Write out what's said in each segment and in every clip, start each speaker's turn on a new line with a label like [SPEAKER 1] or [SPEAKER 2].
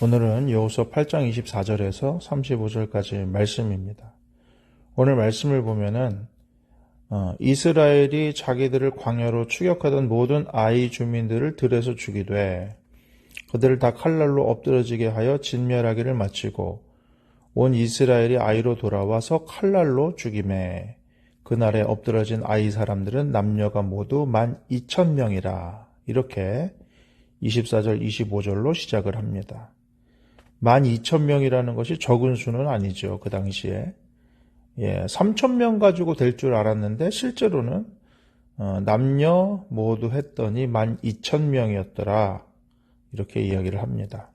[SPEAKER 1] 오늘은 여호수아 8장 24절에서 35절까지 말씀입니다. 오늘 말씀을 보면은 이스라엘이 자기들을 광야로 추격하던 모든 아이 주민들을 들에서 죽이되 그들을 다 칼날로 엎드러지게 하여 진멸하기를 마치고 온 이스라엘이 아이로 돌아와서 칼날로 죽이매 그날에 엎드러진 아이 사람들은 남녀가 모두 12,000명이라. 이렇게 24절 25절로 시작을 합니다. 12,000명이라는 것이 적은 수는 아니죠. 그 당시에 3,000명 가지고 될 줄 알았는데 실제로는 남녀 모두 했더니 12,000명이었더라. 이렇게 이야기를 합니다.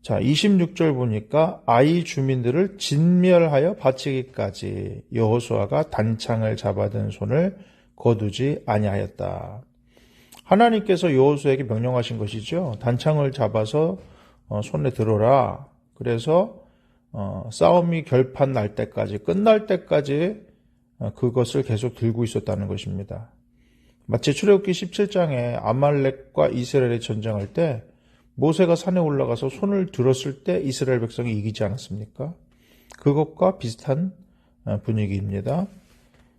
[SPEAKER 1] 자, 26절 보니까 아이 주민들을 진멸하여 바치기까지 여호수아가 단창을 잡아든 손을 거두지 아니하였다. 하나님께서 여호수아에게 명령하신 것이죠. 단창을 잡아서 손에 들어라. 그래서 싸움이 결판 날 때까지, 끝날 때까지 그것을 계속 들고 있었다는 것입니다. 마치 출애굽기 17장에 아말렉과 이스라엘이 전쟁할 때 모세가 산에 올라가서 손을 들었을 때 이스라엘 백성이 이기지 않았습니까? 그것과 비슷한 분위기입니다.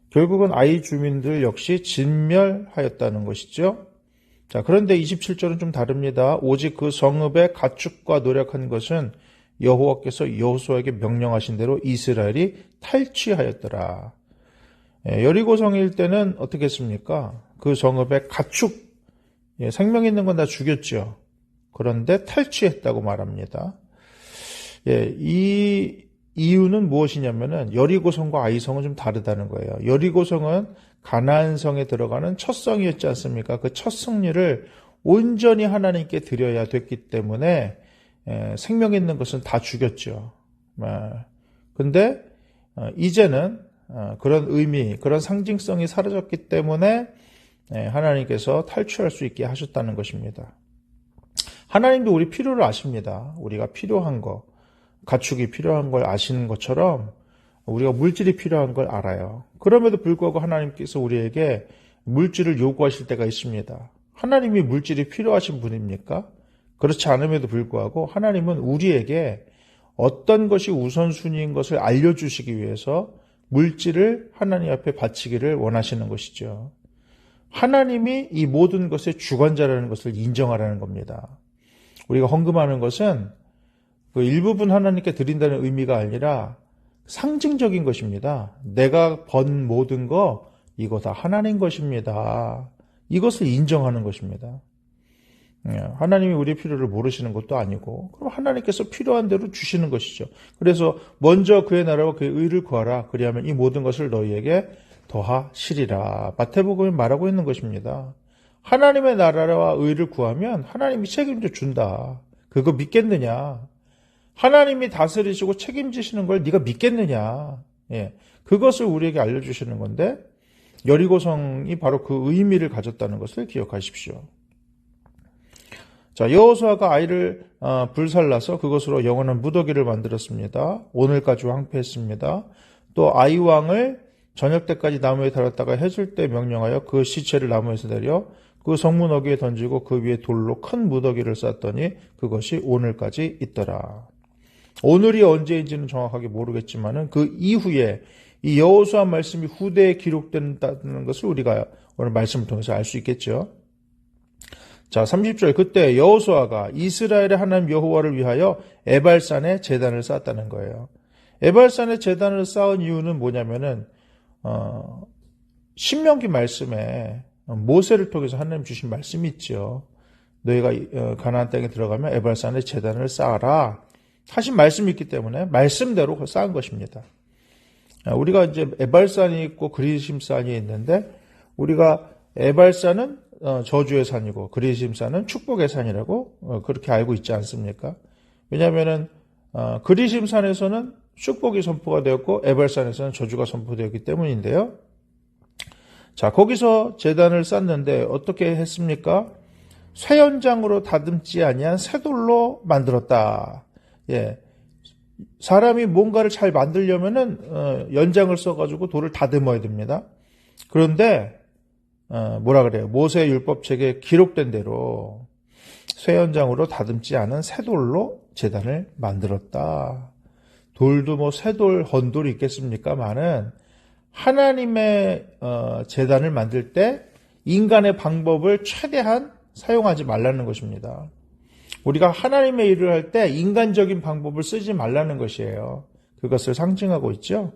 [SPEAKER 1] 결국은 아이 주민들 역시 진멸하였다는 것이죠. 자, 그런데 27절은 좀 다릅니다. 오직 그 성읍의 가축과 노력한 것은 여호와께서 여호수아에게 명령하신 대로 이스라엘이 탈취하였더라. 여리고 성일 때는 어떻게 했습니까? 그 성읍의 가축, 생명 있는 건 다 죽였죠. 그런데 탈취했다고 말합니다. 이 이유는 무엇이냐면은 여리고성과 아이성은 좀 다르다는 거예요. 여리고성은 가나안성에 들어가는 첫 성이었지 않습니까? 그 첫 승리를 온전히 하나님께 드려야 됐기 때문에 생명 있는 것은 다 죽였죠. 근데 이제는 그런 의미, 그런 상징성이 사라졌기 때문에 하나님께서 탈취할 수 있게 하셨다는 것입니다. 하나님도 우리 필요를 아십니다. 우리가 필요한 거, 가축이 필요한 걸 아시는 것처럼 우리가 물질이 필요한 걸 알아요. 그럼에도 불구하고 하나님께서 우리에게 물질을 요구하실 때가 있습니다. 하나님이 물질이 필요하신 분입니까? 그렇지 않음에도 불구하고 하나님은 우리에게 어떤 것이 우선순위인 것을 알려주시기 위해서 물질을 하나님 앞에 바치기를 원하시는 것이죠. 하나님이 이 모든 것의 주관자라는 것을 인정하라는 겁니다. 우리가 헌금하는 것은 그 일부분 하나님께 드린다는 의미가 아니라 상징적인 것입니다. 내가 번 모든 거 이거 다 하나님 것입니다. 이것을 인정하는 것입니다. 하나님이 우리의 필요를 모르시는 것도 아니고 그럼 하나님께서 필요한 대로 주시는 것이죠. 그래서 먼저 그의 나라와 그의 의를 구하라. 그리하면 이 모든 것을 너희에게 더하시리라. 마태복음에 말하고 있는 것입니다. 하나님의 나라와 의를 구하면 하나님이 책임져 준다. 그거 믿겠느냐? 하나님이 다스리시고 책임지시는 걸 네가 믿겠느냐? 그것을 우리에게 알려주시는 건데 여리고성이 바로 그 의미를 가졌다는 것을 기억하십시오. 자, 여호수아가 아이를 불살라서 그것으로 영원한 무더기를 만들었습니다. 오늘까지 황폐했습니다. 또 아이 왕을 저녁 때까지 나무에 달았다가 해질 때 명령하여 그 시체를 나무에서 내려 그 성문 어귀에 던지고 그 위에 돌로 큰 무더기를 쌓았더니 그것이 오늘까지 있더라. 오늘이 언제인지는 정확하게 모르겠지만은 그 이후에 이 여호수아 말씀이 후대에 기록된다는 것을 우리가 오늘 말씀을 통해서 알 수 있겠죠. 자, 30절 그때 여호수아가 이스라엘의 하나님 여호와를 위하여 에발산에 제단을 쌓았다는 거예요. 에발산에 제단을 쌓은 이유는 뭐냐면은 신명기 말씀에 모세를 통해서 하나님 주신 말씀이 있죠. 너희가 가나안 땅에 들어가면 에발산에 제단을 쌓아라 하신 말씀이 있기 때문에 말씀대로 쌓은 것입니다. 우리가 이제 에발산이 있고 그리심산이 있는데 우리가 에발산은 저주의 산이고 그리심산은 축복의 산이라고 그렇게 알고 있지 않습니까? 왜냐하면은 그리심산에서는 축복이 선포가 되었고 에발산에서는 저주가 선포되었기 때문인데요. 자, 거기서 제단을 쌓는데 어떻게 했습니까? 쇠연장으로 다듬지 아니한 쇠돌로 만들었다. 사람이 뭔가를 잘 만들려면은 연장을 써가지고 돌을 다듬어야 됩니다. 그런데 뭐라 그래요? 모세 율법책에 기록된 대로 쇠 연장으로 다듬지 않은 새돌로 제단을 만들었다. 돌도 뭐 새돌, 헌돌이 있겠습니까마는 하나님의 제단을 만들 때 인간의 방법을 최대한 사용하지 말라는 것입니다. 우리가 하나님의 일을 할 때 인간적인 방법을 쓰지 말라는 것이에요. 그것을 상징하고 있죠.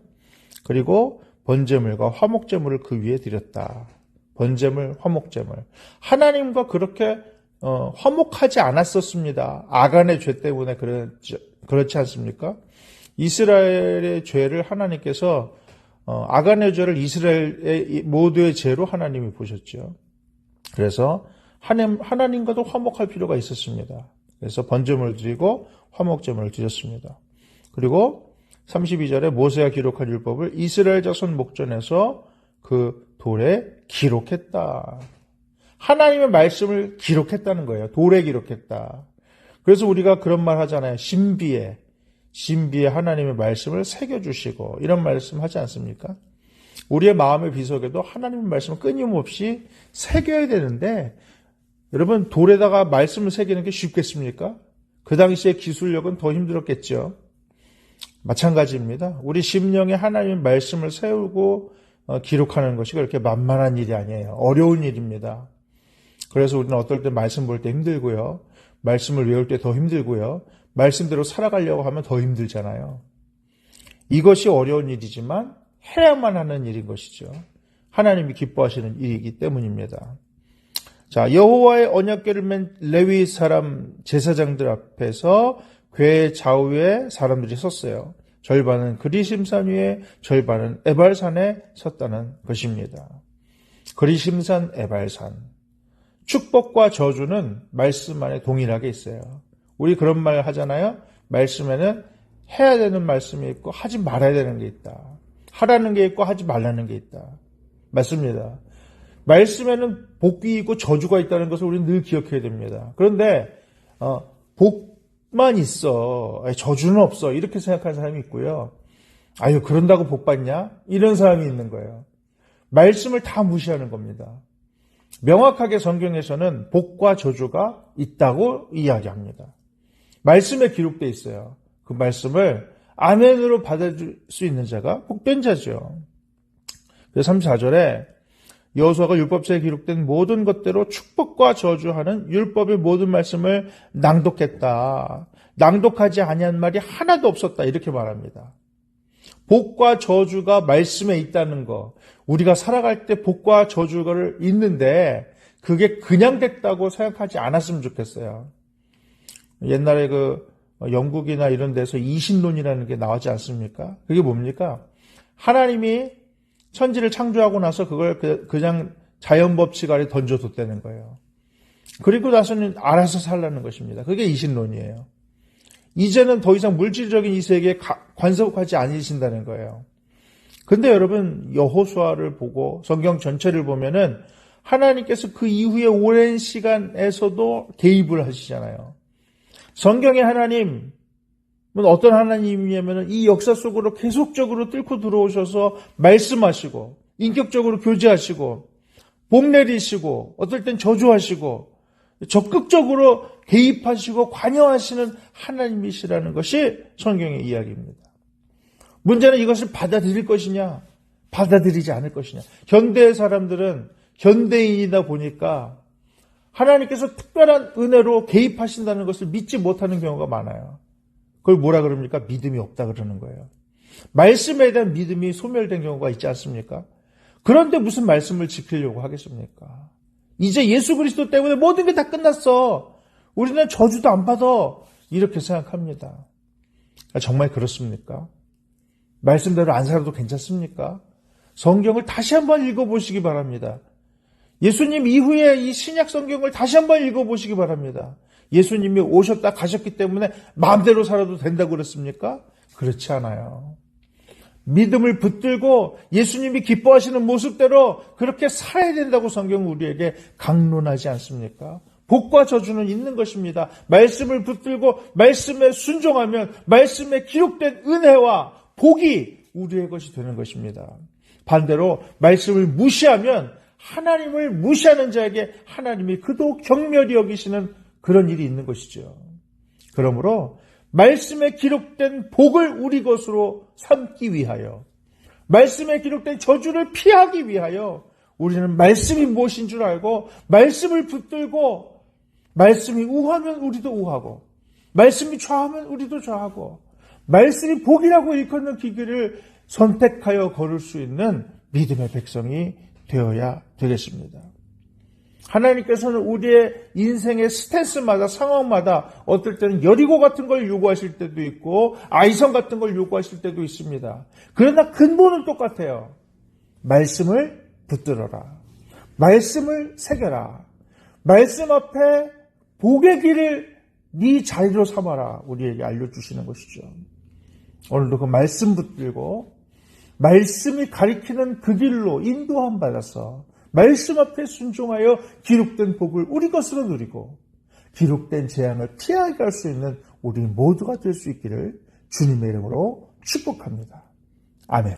[SPEAKER 1] 그리고 번제물과 화목제물을 그 위에 드렸다. 번제물, 화목제물. 하나님과 그렇게 화목하지 않았었습니다. 아간의 죄 때문에 그렇지 않습니까? 이스라엘의 죄를 하나님께서 아간의 죄를 이스라엘의 모두의 죄로 하나님이 보셨죠. 그래서 하나님과도 화목할 필요가 있었습니다. 그래서 번제물을 드리고 화목제물을 드렸습니다. 그리고 32절에 모세가 기록한 율법을 이스라엘 자손 목전에서 그 돌에 기록했다. 하나님의 말씀을 기록했다는 거예요. 돌에 기록했다. 그래서 우리가 그런 말 하잖아요. 신비에 하나님의 말씀을 새겨주시고 이런 말씀 하지 않습니까? 우리의 마음의 비석에도 하나님의 말씀을 끊임없이 새겨야 되는데 여러분 돌에다가 말씀을 새기는 게 쉽겠습니까? 그 당시의 기술력은 더 힘들었겠죠. 마찬가지입니다. 우리 심령에 하나님의 말씀을 세우고 기록하는 것이 그렇게 만만한 일이 아니에요. 어려운 일입니다. 그래서 우리는 어떨 때 말씀 볼 때 힘들고요. 말씀을 외울 때 더 힘들고요. 말씀대로 살아가려고 하면 더 힘들잖아요. 이것이 어려운 일이지만 해야만 하는 일인 것이죠. 하나님이 기뻐하시는 일이기 때문입니다. 자, 여호와의 언약궤를 맨 레위 사람 제사장들 앞에서 궤 좌우에 사람들이 섰어요. 절반은 그리심산 위에, 절반은 에발산에 섰다는 것입니다. 그리심산, 에발산. 축복과 저주는 말씀 안에 동일하게 있어요. 우리 그런 말 하잖아요. 말씀에는 해야 되는 말씀이 있고 하지 말아야 되는 게 있다. 하라는 게 있고 하지 말라는 게 있다. 맞습니다. 말씀에는 복이 있고 저주가 있다는 것을 우리는 늘 기억해야 됩니다. 그런데 복만 있어, 저주는 없어 이렇게 생각하는 사람이 있고요. 아유 그런다고 복 받냐? 이런 사람이 있는 거예요. 말씀을 다 무시하는 겁니다. 명확하게 성경에서는 복과 저주가 있다고 이야기합니다. 말씀에 기록되어 있어요. 그 말씀을 아멘으로 받아줄 수 있는 자가 복된 자죠. 그래서 34절에 여호수아가 율법서에 기록된 모든 것대로 축복과 저주하는 율법의 모든 말씀을 낭독했다. 낭독하지 아니한 말이 하나도 없었다. 이렇게 말합니다. 복과 저주가 말씀에 있다는 거. 우리가 살아갈 때 복과 저주가 있는데 그게 그냥 됐다고 생각하지 않았으면 좋겠어요. 옛날에 영국이나 이런 데서 이신론이라는 게 나왔지 않습니까? 그게 뭡니까? 하나님이 천지를 창조하고 나서 그걸 그냥 자연법칙 아래 던져뒀다는 거예요. 그리고 나서는 알아서 살라는 것입니다. 그게 이신론이에요. 이제는 더 이상 물질적인 이 세계에 관섭하지 않으신다는 거예요. 근데 여러분 여호수아를 보고 성경 전체를 보면은 하나님께서 그 이후에 오랜 시간에서도 개입을 하시잖아요. 성경의 하나님은 어떤 하나님이냐면 이 역사 속으로 계속적으로 뚫고 들어오셔서 말씀하시고 인격적으로 교제하시고 복 내리시고 어떨 땐 저주하시고 적극적으로 개입하시고 관여하시는 하나님이시라는 것이 성경의 이야기입니다. 문제는 이것을 받아들일 것이냐 받아들이지 않을 것이냐. 현대의 사람들은 현대인이다 보니까 하나님께서 특별한 은혜로 개입하신다는 것을 믿지 못하는 경우가 많아요. 그걸 뭐라 그럽니까? 믿음이 없다 그러는 거예요. 말씀에 대한 믿음이 소멸된 경우가 있지 않습니까? 그런데 무슨 말씀을 지키려고 하겠습니까? 이제 예수 그리스도 때문에 모든 게 다 끝났어. 우리는 저주도 안 받아. 이렇게 생각합니다. 정말 그렇습니까? 말씀대로 안 살아도 괜찮습니까? 성경을 다시 한번 읽어보시기 바랍니다. 예수님 이후에 이 신약 성경을 다시 한번 읽어보시기 바랍니다. 예수님이 오셨다 가셨기 때문에 마음대로 살아도 된다고 그랬습니까? 그렇지 않아요. 믿음을 붙들고 예수님이 기뻐하시는 모습대로 그렇게 살아야 된다고 성경은 우리에게 강론하지 않습니까? 복과 저주는 있는 것입니다. 말씀을 붙들고 말씀에 순종하면 말씀에 기록된 은혜와 복이 우리의 것이 되는 것입니다. 반대로 말씀을 무시하면 하나님을 무시하는 자에게 하나님이 그도 경멸히 여기시는 그런 일이 있는 것이죠. 그러므로 말씀에 기록된 복을 우리 것으로 삼기 위하여, 말씀에 기록된 저주를 피하기 위하여 우리는 말씀이 무엇인 줄 알고 말씀을 붙들고, 말씀이 우하면 우리도 우하고, 말씀이 좌하면 우리도 좌하고, 말씀이 복이라고 일컫는 길을 선택하여 걸을 수 있는 믿음의 백성이 되어야 되겠습니다. 하나님께서는 우리의 인생의 스탠스마다, 상황마다 어떨 때는 여리고 같은 걸 요구하실 때도 있고 아이성 같은 걸 요구하실 때도 있습니다. 그러나 근본은 똑같아요. 말씀을 붙들어라. 말씀을 새겨라. 말씀 앞에 복의 길을 네 자리로 삼아라. 우리에게 알려주시는 것이죠. 오늘도 그 말씀 붙들고 말씀이 가리키는 그 길로 인도함 받아서 말씀 앞에 순종하여 기록된 복을 우리 것으로 누리고 기록된 재앙을 피하게 할 수 있는 우리 모두가 될 수 있기를 주님의 이름으로 축복합니다. 아멘.